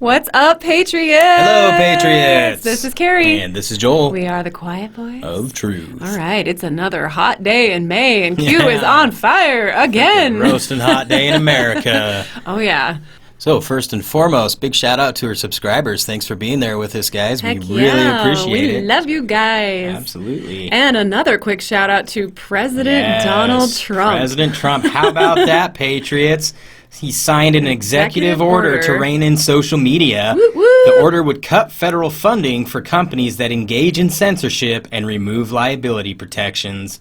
What's up, Patriots? Hello, Patriots! This is Carrie. And this is Joel. We are the Quiet Boys of Truth. All right, it's another hot day in May, and Q is on fire again. Roasting hot day in America. Oh, yeah. So, first and foremost, big shout out to our subscribers. Thanks for being there with us, guys. Heck we really appreciate it. We love you guys. Absolutely. And another quick shout out to President Donald Trump. President Trump. How about that, Patriots? He signed an executive order to rein in social media. Woo, woo. The order would cut federal funding for companies that engage in censorship and remove liability protections.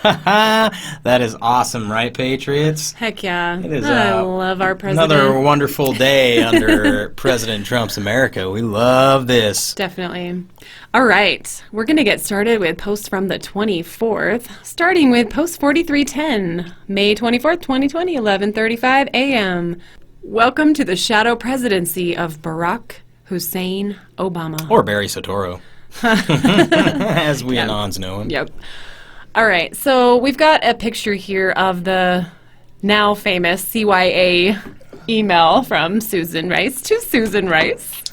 That is awesome, right, Patriots? Heck yeah. It is, I love our president. Another wonderful day under President Trump's America. We love this. Definitely. All right. We're going to get started with posts from the 24th, starting with post 4310, May 24th, 2020, 11:35 a.m. Welcome to the shadow presidency of Barack Hussein Obama. Or Barry Soetoro, as we Anons know him. Yep. All right, so we've got a picture here of the now famous CYA email from Susan Rice to Susan Rice.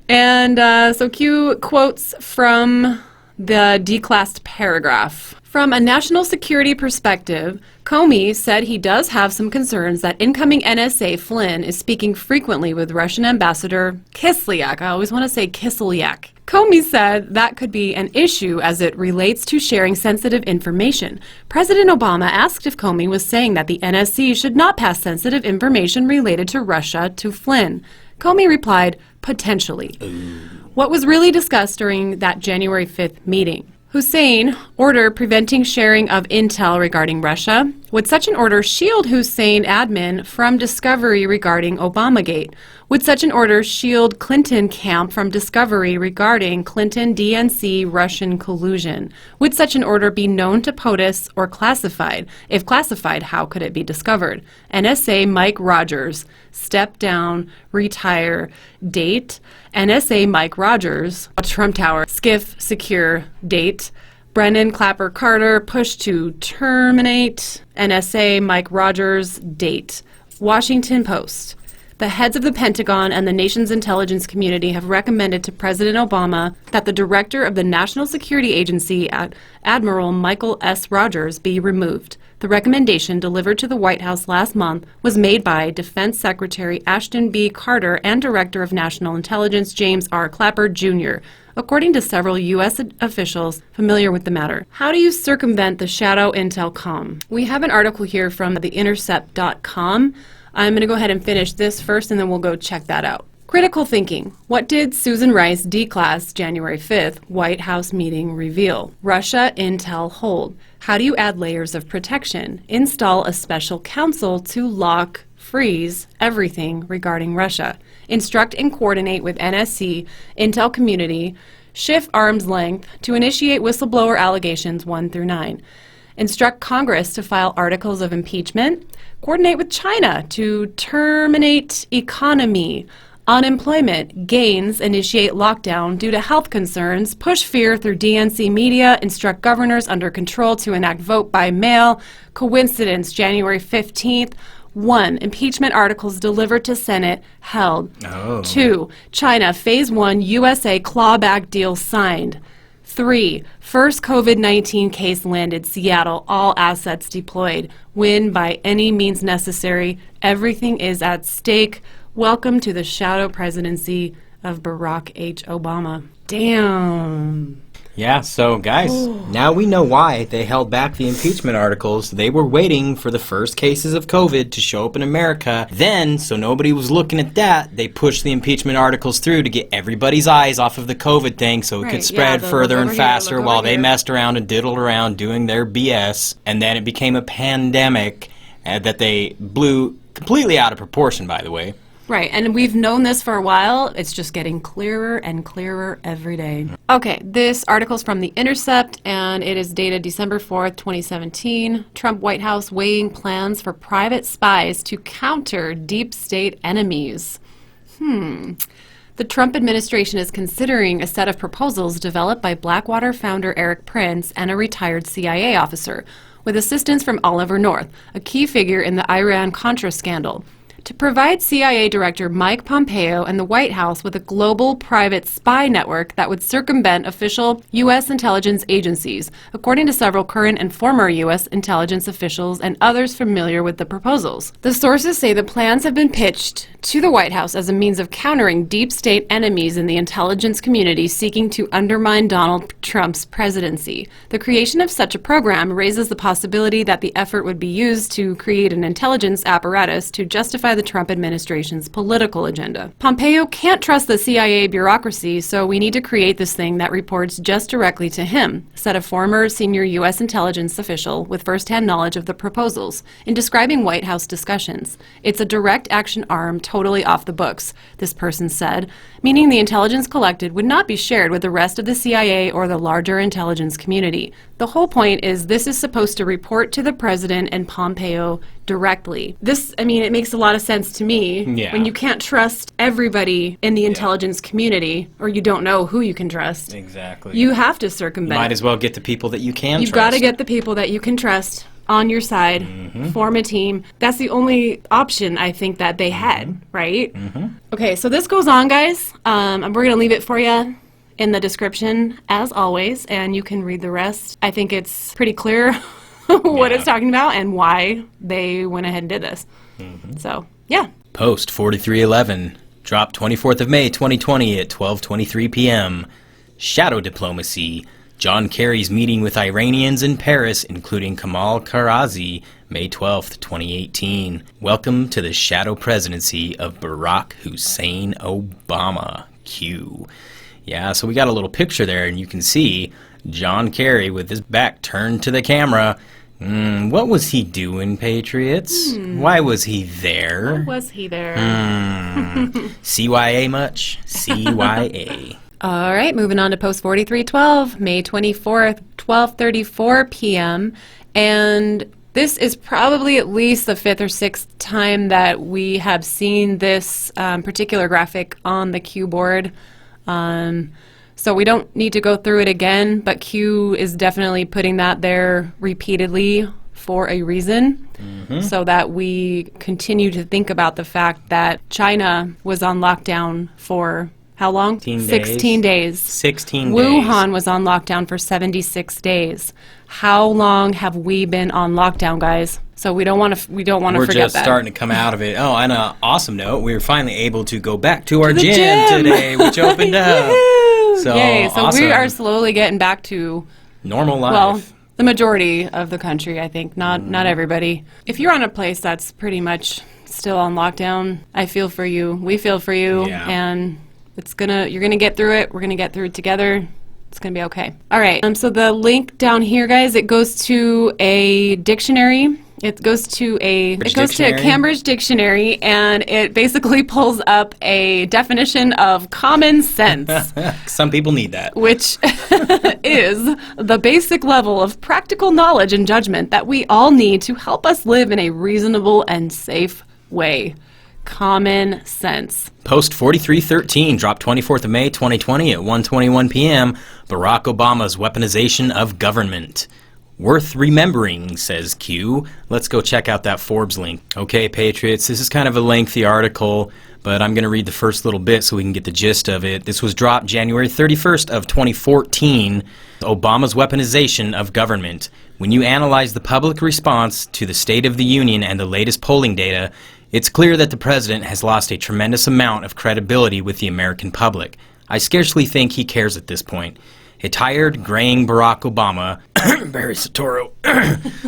And so Q quotes from the declassed paragraph. From a national security perspective, Comey said he does have some concerns that incoming NSA Flynn is speaking frequently with Russian Ambassador Kislyak. I always want to say Kislyak. Comey said that could be an issue as it relates to sharing sensitive information. President Obama asked if Comey was saying that the NSC should not pass sensitive information related to Russia to Flynn. Comey replied, potentially. What was really discussed during that January 5th meeting? Hussein order preventing sharing of intel regarding Russia. Would such an order shield Hussein admin from discovery regarding Obamagate? Would such an order shield Clinton camp from discovery regarding Clinton DNC Russian collusion? Would such an order be known to POTUS or classified? If classified, how could it be discovered? NSA Mike Rogers, step down, retire, date. NSA Mike Rogers, Trump Tower, skiff secure, date. Brennan Clapper Carter, push to terminate. NSA Mike Rogers, date. Washington Post. The heads of the Pentagon and the nation's intelligence community have recommended to President Obama that the director of the National Security Agency, Admiral Michael S. Rogers, be removed. The recommendation, delivered to the White House last month, was made by Defense Secretary Ashton B. Carter and Director of National Intelligence James R. Clapper, Jr., according to several U.S. officials familiar with the matter. How do you circumvent the shadow intel comm? We have an article here from theintercept.com. I'm going to go ahead and finish this first, and then we'll go check that out. Critical thinking. What did Susan Rice declass January 5th White House meeting reveal? Russia intel hold. How do you add layers of protection? Install a special counsel to lock, freeze everything regarding Russia. Instruct and coordinate with NSC, intel community, shift arm's length to initiate whistleblower allegations 1 through 9. Instruct Congress to file articles of impeachment. Coordinate with China to terminate economy. Unemployment gains, initiate lockdown due to health concerns, push fear through DNC media, instruct governors under control to enact vote by mail. Coincidence, January 15th. 1. Impeachment articles delivered to Senate held. 2. China Phase 1 USA clawback deal signed. 3. First COVID-19 case landed Seattle, all assets deployed. Win by any means necessary. Everything is at stake. Welcome to the shadow presidency of Barack H. Obama. Damn. Yeah, so guys, now we know why they held back the impeachment articles. They were waiting for the first cases of COVID to show up in America. Then, so nobody was looking at that, they pushed the impeachment articles through to get everybody's eyes off of the COVID thing so it could spread further and faster while they messed around and diddled around doing their BS. And then it became a pandemic that they blew completely out of proportion, by the way. Right, and we've known this for a while. It's just getting clearer and clearer every day. Okay, this article's from The Intercept, and it is dated December 4th, 2017. Trump White House weighing plans for private spies to counter deep state enemies. The Trump administration is considering a set of proposals developed by Blackwater founder Eric Prince and a retired CIA officer, with assistance from Oliver North, a key figure in the Iran-Contra scandal. to provide CIA Director Mike Pompeo and the White House with a global private spy network that would circumvent official U.S. intelligence agencies, according to several current and former U.S. intelligence officials and others familiar with the proposals. The sources say the plans have been pitched to the White House as a means of countering deep state enemies in the intelligence community seeking to undermine Donald Trump's presidency. The creation of such a program raises the possibility that the effort would be used to create an intelligence apparatus to justify the Trump administration's political agenda. Pompeo can't trust the CIA bureaucracy, so we need to create this thing that reports just directly to him, said a former senior U.S. intelligence official with first-hand knowledge of the proposals in describing White House discussions. It's a direct action arm totally off the books, this person said, meaning the intelligence collected would not be shared with the rest of the CIA or the larger intelligence community. The whole point is this is supposed to report to the president and Pompeo directly. This, I mean, it makes a lot of sense to me. Yeah. When you can't trust everybody in the intelligence community, or you don't know who you can trust. Exactly. You have to circumvent. Might as well get the people that you can You've trust. got to get the people that you can trust on your side, form a team. That's the only option I think that they had, right? Okay, so this goes on, guys. We're going to leave it for you in the description, as always, and you can read the rest. I think it's pretty clear what it's talking about and why they went ahead and did this. So, yeah. Post 4311, dropped 24th of May 2020 at 12:23 p.m. Shadow diplomacy. John Kerry's meeting with Iranians in Paris, including Kamal Karazi, May 12th, 2018. Welcome to the shadow presidency of Barack Hussein Obama. Q. Yeah, so we got a little picture there, and you can see John Kerry with his back turned to the camera. What was he doing, Patriots? Why was he there? Why was he there? CYA much? CYA. All right, moving on to Post 4312, May 24th, 12:34 p.m. And this is probably at least the fifth or sixth time that we have seen this particular graphic on the Q board. So we don't need to go through it again, but Q is definitely putting that there repeatedly for a reason, so that we continue to think about the fact that China was on lockdown for how long? 16 days. 16 days. Wuhan was on lockdown for 76 days. How long have we been on lockdown, guys? So we don't want to forget that. We're just starting to come out of it. Oh, on an awesome note, we were finally able to go back to our the gym today, which opened up. So, yay! So awesome. we are slowly getting back to normal life. Well, the majority of the country, I think, not everybody. If you're on a place that's pretty much still on lockdown, I feel for you. We feel for you, and you're gonna get through it. We're gonna get through it together. It's gonna be okay. All right. So the link down here, guys, it goes to a dictionary. It goes to a Cambridge dictionary, and it basically pulls up a definition of common sense. Some people need that. Which is the basic level of practical knowledge and judgment that we all need to help us live in a reasonable and safe way. Common sense. Post 4313, dropped 24th of May 2020 at 1:21 p.m. Barack Obama's weaponization of government. Worth remembering, says Q. Let's go check out that Forbes link. Okay, Patriots, this is kind of a lengthy article, but I'm going to read the first little bit so we can get the gist of it. This was dropped January 31st of 2014. Obama's weaponization of government. When you analyze the public response to the State of the Union and the latest polling data, it's clear that the president has lost a tremendous amount of credibility with the American public. I scarcely think he cares at this point. A tired, graying Barack Obama, Barry Soetoro,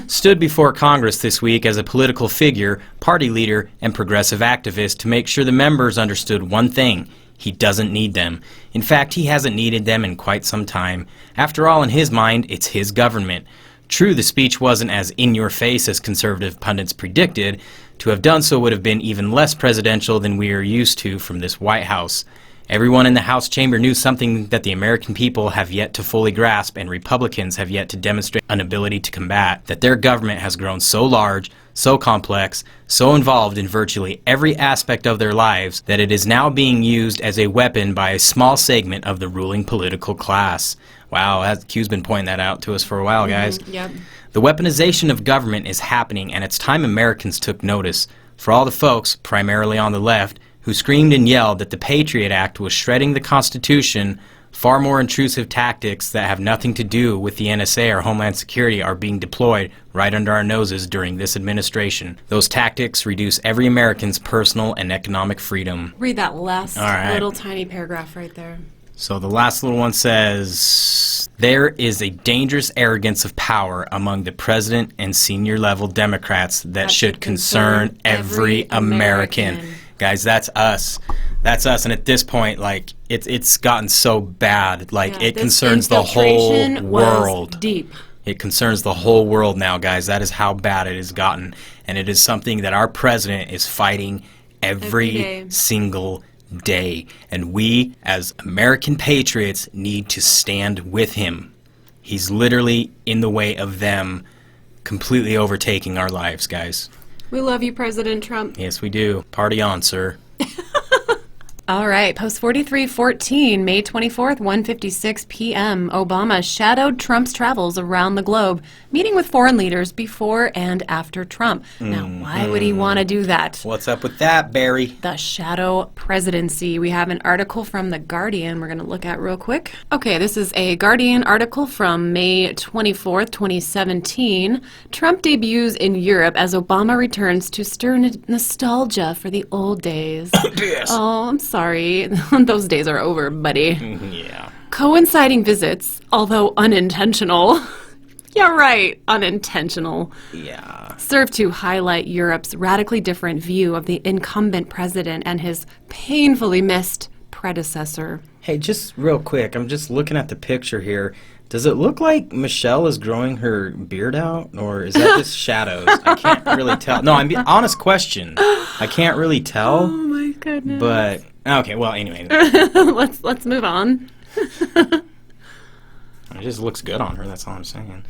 stood before Congress this week as a political figure, party leader, and progressive activist to make sure the members understood one thing. He doesn't need them. In fact, he hasn't needed them in quite some time. After all, in his mind, it's his government. True, the speech wasn't as in-your-face as conservative pundits predicted. To have done so would have been even less presidential than we are used to from this White House. Everyone in the House chamber knew something that the American people have yet to fully grasp and Republicans have yet to demonstrate an ability to combat, that their government has grown so large, so complex, so involved in virtually every aspect of their lives that it is now being used as a weapon by a small segment of the ruling political class. Wow, Q's been pointing that out to us for a while, guys. Yep. The weaponization of government is happening, and it's time Americans took notice. For all the folks, primarily on the left, who screamed and yelled that the Patriot Act was shredding the Constitution, far more intrusive tactics that have nothing to do with the NSA or Homeland Security are being deployed right under our noses during this administration. Those tactics reduce every American's personal and economic freedom. Read that last little tiny paragraph right there. So the last little one says, there is a dangerous arrogance of power among the president and senior level Democrats that should concern every American. Guys, that's us. That's us. And at this point, like, it's gotten so bad. Like, it concerns the whole world. Deep. It concerns the whole world now, guys. That is how bad it has gotten. And it is something that our president is fighting every single day. And we, as American patriots, need to stand with him. He's literally in the way of them completely overtaking our lives, guys. We love you, President Trump. Yes, we do. Party on, sir. All right, post 4314, May 24th, 1:56 p.m. Obama shadowed Trump's travels around the globe, meeting with foreign leaders before and after Trump. Now, why would he want to do that? What's up with that, Barry? The shadow presidency. We have an article from The Guardian we're going to look at real quick. Okay, this is a Guardian article from May 24th, 2017. Trump debuts in Europe as Obama returns to stir nostalgia for the old days. Yes. Oh, I'm sorry. Those days are over, buddy. Yeah. Coinciding visits, although unintentional. Yeah, right. Unintentional. Yeah. Serve to highlight Europe's radically different view of the incumbent president and his painfully missed predecessor. Hey, just real quick, I'm just looking at the picture here. Does it look like Michelle is growing her beard out, or is that just shadows? I can't really tell. No, honest question. I can't really tell. Oh my goodness. But okay, well, anyway. let's move on. It just looks good on her, that's all I'm saying.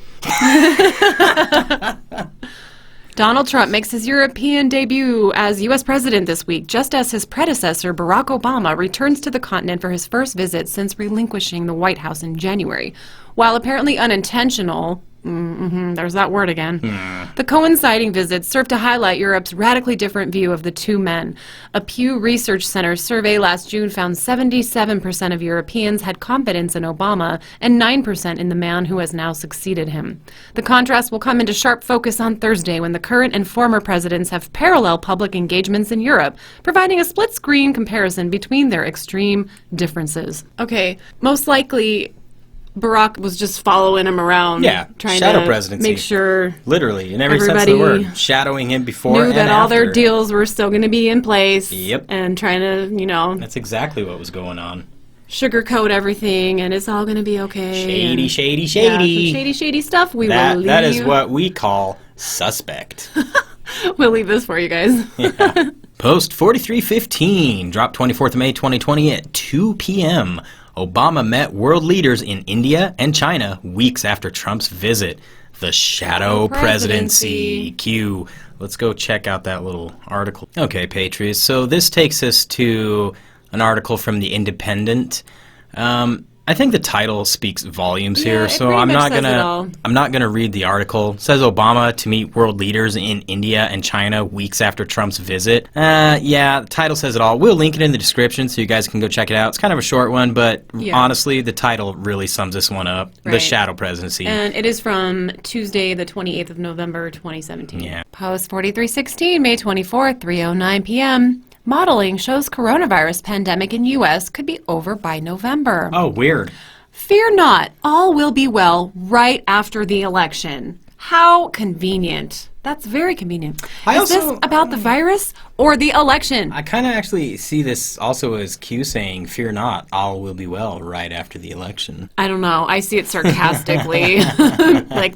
Donald Trump makes his European debut as U.S. president this week, just as his predecessor, Barack Obama, returns to the continent for his first visit since relinquishing the White House in January. While apparently unintentional, there's that word again, the coinciding visits serve to highlight Europe's radically different view of the two men. A Pew Research Center survey last June found 77% of Europeans had confidence in Obama and 9% in the man who has now succeeded him. The contrast will come into sharp focus on Thursday when the current and former presidents have parallel public engagements in Europe, providing a split-screen comparison between their extreme differences. Okay, most likely Barack was just following him around, trying shadow to presidency. make sure literally in every sense of the word, shadowing him before knew and that after. all their deals were still going to be in place. Yep. And trying to, That's exactly what was going on. sugarcoat everything, and it's all going to be okay. Shady, and, shady, yeah, shady. some shady stuff. We will leave. That is what we call suspect. We'll leave this for you guys. Yeah. Post 4315, dropped 24th of May 2020 at 2 p.m. Obama met world leaders in India and China weeks after Trump's visit. The shadow presidency. Q. Let's go check out that little article. Okay, Patriots. So this takes us to an article from The Independent. I think the title speaks volumes here, so I'm not gonna read the article. It says Obama to meet world leaders in India and China weeks after Trump's visit. The title says it all. We'll link it in the description so you guys can go check it out. It's kind of a short one, but honestly, the title really sums this one up. Right. The shadow presidency. And it is from Tuesday, the 28th of November, 2017. Yeah. Post 4316, May 24th, 3:09 p.m. Modeling shows coronavirus pandemic in U.S. could be over by November. Oh, weird. Fear not, all will be well right after the election. How convenient. That's very convenient. Is this about the virus or the election? I kind of actually see this also as Q saying, fear not, all will be well right after the election. I don't know. I see it sarcastically. That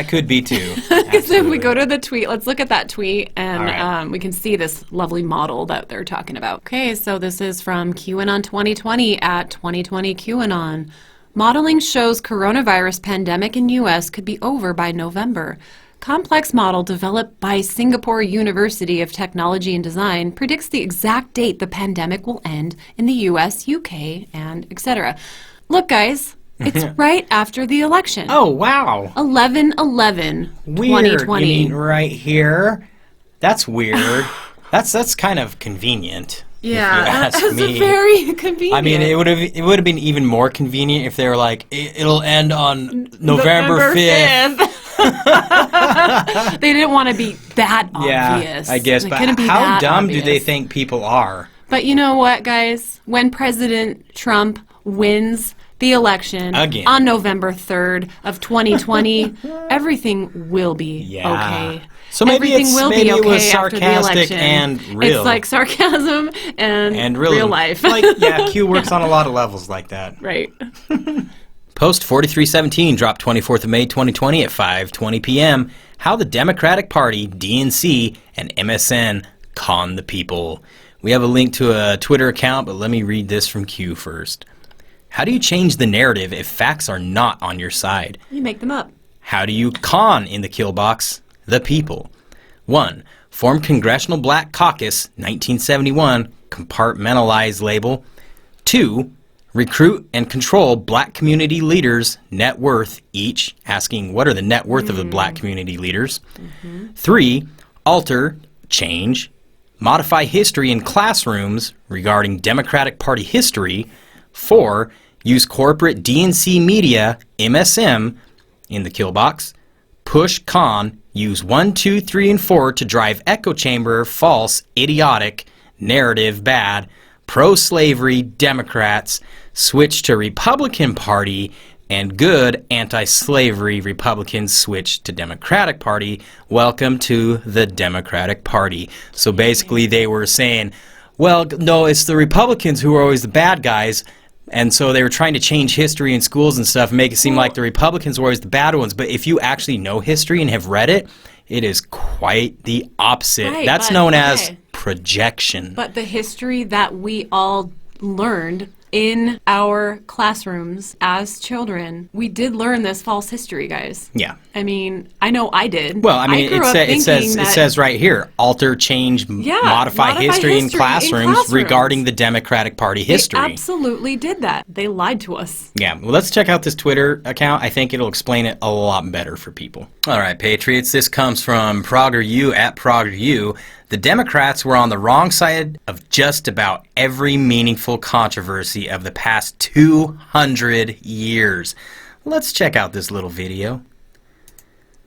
could be too. Because if we go to the tweet, let's look at that tweet, and we can see this lovely model that they're talking about. Okay, so this is from QAnon 2020 at 2020 QAnon. Modeling shows coronavirus pandemic in U.S. could be over by November. Complex model developed by Singapore University of Technology and Design predicts the exact date the pandemic will end in the U.S., UK, and etc. Look, guys, it's right after the election. Oh, wow. 11/11/2020. Weird. You mean right here? That's weird. That's kind of convenient. Yeah, if you ask me. It's very convenient. I mean, it would have been even more convenient if they were like, it'll end on November 5th. They didn't want to be that obvious. Yeah, I guess. It But couldn't be how that dumb obvious. do they think people are? But you know what, guys? When President Trump wins the election Again. on November 3rd of 2020, everything will be okay. So maybe Everything will be it was okay after the sarcastic election. and real. It's like sarcasm and real life. Like, yeah, Q works on a lot of levels like that. Right. Post 4317 dropped 24th of May 2020 at 5:20 p.m. How the Democratic Party, DNC, and MSN con the people. We have a link to a Twitter account, but let me read this from Q first. How do you change the narrative if facts are not on your side? You make them up. How do you con in the kill box the people? 1. Form Congressional Black Caucus, 1971, compartmentalized label. 2. Recruit and control black community leaders, net worth each, asking what are the net worth of the black community leaders. 3. Alter, change, modify history in classrooms regarding Democratic Party history. 4. Use corporate DNC media, MSM, in the kill box. Push con, use 1, 2, 3, and 4 to drive echo chamber, false, idiotic, narrative, bad, pro-slavery, Democrats, switch to Republican Party, and good anti-slavery Republicans switch to Democratic Party. Welcome to the Democratic Party. So basically they were saying, well, no, it's the Republicans who are always the bad guys. And so they were trying to change history in schools and stuff and make it seem like the Republicans were always the bad ones. But if you actually know history and have read it, it is quite the opposite. Right, That's known as projection. But the history that we all learned in our classrooms as children, we did learn this false history, guys. Yeah. I mean, I know I did. Well, I mean, it it says right here, alter, change, modify history in classrooms regarding the Democratic Party history. They absolutely did that. They lied to us. Yeah, well, let's check out this Twitter account. I think it'll explain it a lot better for people. All right, Patriots, this comes from ProggerU at ProggerU. The Democrats were on the wrong side of just about every meaningful controversy of the past 200 years. Let's check out this little video.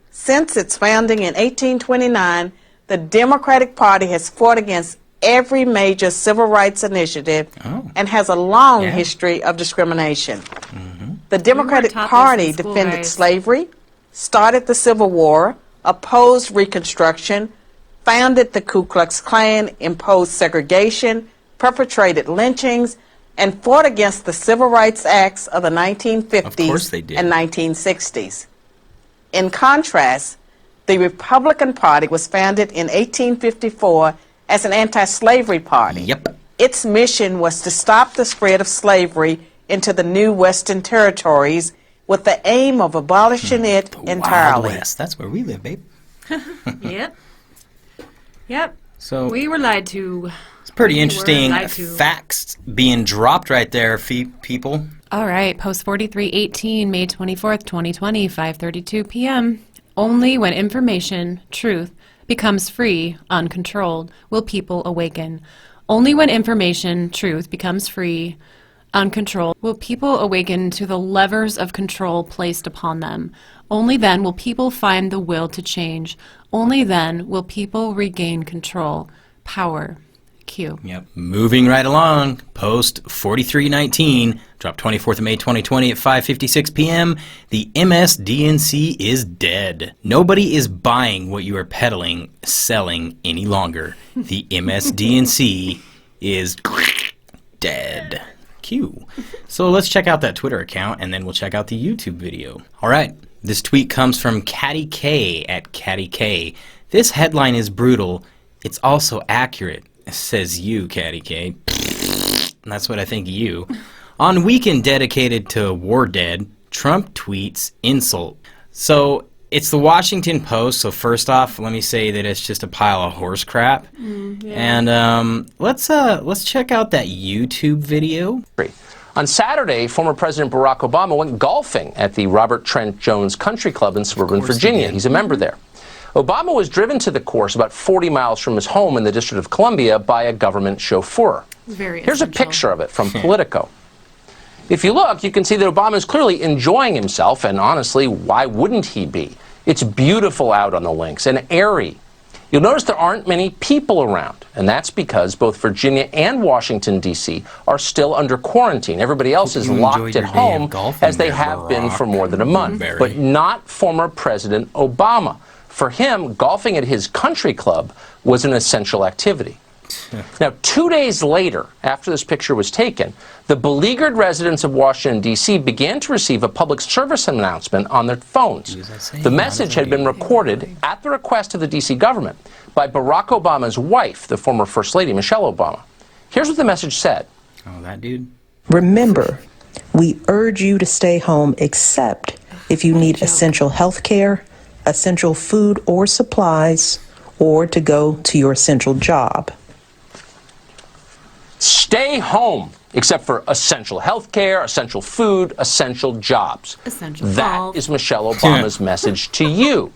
Since its founding in 1829, the Democratic Party has fought against every major civil rights initiative and has a long history of discrimination. The Democratic Party defended slavery, started the Civil War, opposed Reconstruction, founded the Ku Klux Klan, imposed segregation, perpetrated lynchings, and fought against the Civil Rights Acts of the 1950s and 1960s. In contrast, the Republican Party was founded in 1854 as an anti-slavery party. Yep. Its mission was to stop the spread of slavery into the new Western territories with the aim of abolishing it entirely. Wild West. That's where we live, babe. Yep. Yep. So we were lied to. It's pretty interesting facts being dropped right there, people. All right, post 4318, May 24th, 2020, 5:32 p.m. Only when information, truth, becomes free, uncontrolled, will people awaken. Only when information, truth, becomes free, uncontrolled, will people awaken to the levers of control placed upon them. Only then will people find the will to change. Only then will people regain control, power. Q. Yep. Moving right along, post 4319, dropped 24th of May 2020 at 5:56 p.m. The MSDNC is dead. Nobody is buying what you are peddling, selling any longer. The MSDNC is dead. Q. So let's check out that Twitter account and then we'll check out the YouTube video. All right. This tweet comes from Catty K at Catty K. This headline is brutal. It's also accurate, says you, Catty K. That's what I think of you. On weekend dedicated to war dead, Trump tweets insult. So it's the Washington Post. So first off, let me say that it's just a pile of horse crap. And let's check out that YouTube video. On Saturday, former President Barack Obama went golfing at the Robert Trent Jones Country Club in suburban Virginia. He's a member there. Obama was driven to the course about 40 miles from his home in the District of Columbia by a government chauffeur. Here's a picture of it from Politico. If you look, you can see that Obama is clearly enjoying himself, and honestly, why wouldn't he be? It's beautiful out on the links and airy. You'll notice there aren't many people around, and that's because both Virginia and Washington, D.C. are still under quarantine. Everybody else is locked at home, as they have been for more than a month. But not former President Obama. For him, golfing at his country club was an essential activity. Now, 2 days later, after this picture was taken, the beleaguered residents of Washington, D.C. began to receive a public service announcement on their phones. The message had been recorded at the request of the D.C. government by Barack Obama's wife, the former First Lady, Michelle Obama. Here's what the message said. Oh, that dude. Remember, we urge you to stay home except if you need essential health care, essential food or supplies, or to go to your essential job. Stay home, except for essential health care, essential food, essential jobs. That is Michelle Obama's message to you.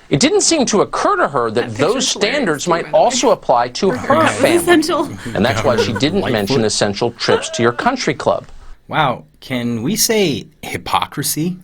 It didn't seem to occur to her that those standards might also apply to her family. And that's why she didn't mention essential trips to your country club. Wow, can we say hypocrisy?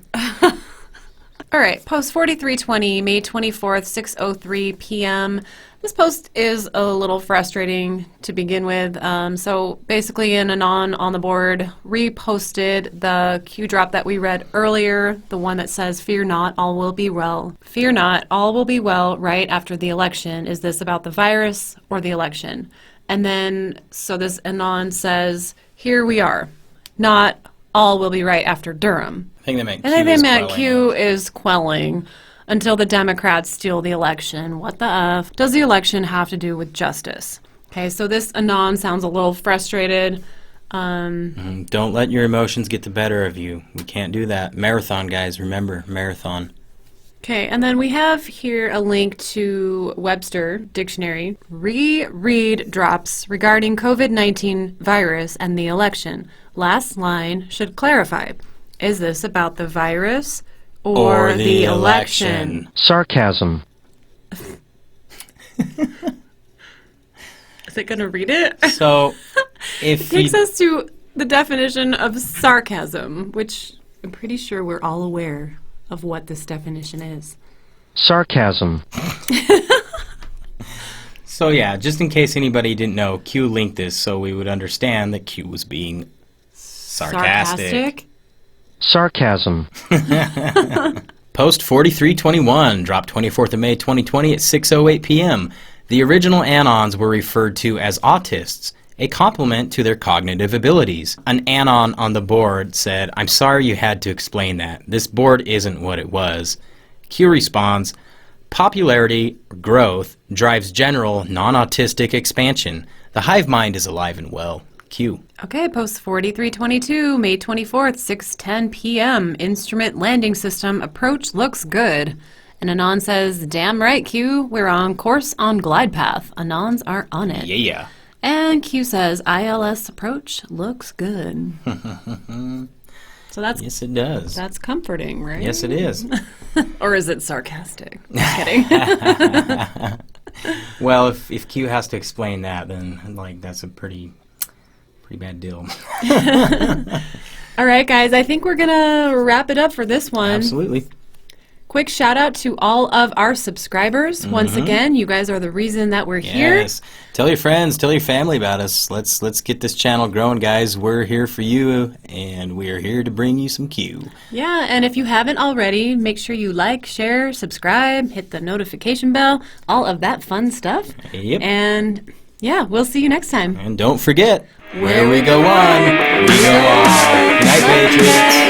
All right, post 4320, May 24th, 6:03 p.m. This post is a little frustrating to begin with. So basically, an Anon on the board reposted the Q drop that we read earlier, the one that says, "Fear not, all will be well." Fear not, all will be well right after the election. Is this about the virus or the election? And then, so this Anon says, here we are. Not all will be right after Durham. I think they meant I think they meant Q is quelling until the Democrats steal the election. What the F does the election have to do with justice? Okay, so this Anon sounds a little frustrated. Don't let your emotions get the better of you. We can't do that. Marathon, guys, remember, marathon. Okay, and then we have here a link to Webster Dictionary. Reread drops regarding COVID-19 virus and the election. Last line should clarify. Is this about the virus or the election? Sarcasm. Is it going to read it? So, if it takes us to the definition of sarcasm, which I'm pretty sure we're all aware of what this definition is. Sarcasm. So yeah, just in case anybody didn't know, Q linked this so we would understand that Q was being sarcastic. Sarcasm. Post 4321, dropped 24th of May 2020 at 6:08 p.m. The original Anons were referred to as autists, a compliment to their cognitive abilities. An Anon on the board said, "I'm sorry you had to explain that. This board isn't what it was." Q responds, "Popularity, growth, drives general, non-autistic expansion. The hive mind is alive and well." Q. Okay, post 4322, May 24th, 6:10 p.m. Instrument landing system approach looks good. And Anon says, "Damn right, Q. We're on course on glide path. Anons are on it." Yeah. And Q says, "ILS approach looks good." So that's Yes, it does. That's comforting, right? Yes, it is. Or is it sarcastic? Just kidding. Well, if Q has to explain that, then like that's a pretty bad deal. All right, guys. I think we're gonna wrap it up for this one. Absolutely. Quick shout out to all of our subscribers. Once again, you guys are the reason that we're here. Yes. Tell your friends, tell your family about us. Let's get this channel growing, guys. We're here for you, and we are here to bring you some Q. Yeah, and if you haven't already, make sure you like, share, subscribe, hit the notification bell, all of that fun stuff. Yep. And yeah, we'll see you next time. And don't forget, where we go on, we go on. Good night, Patriots.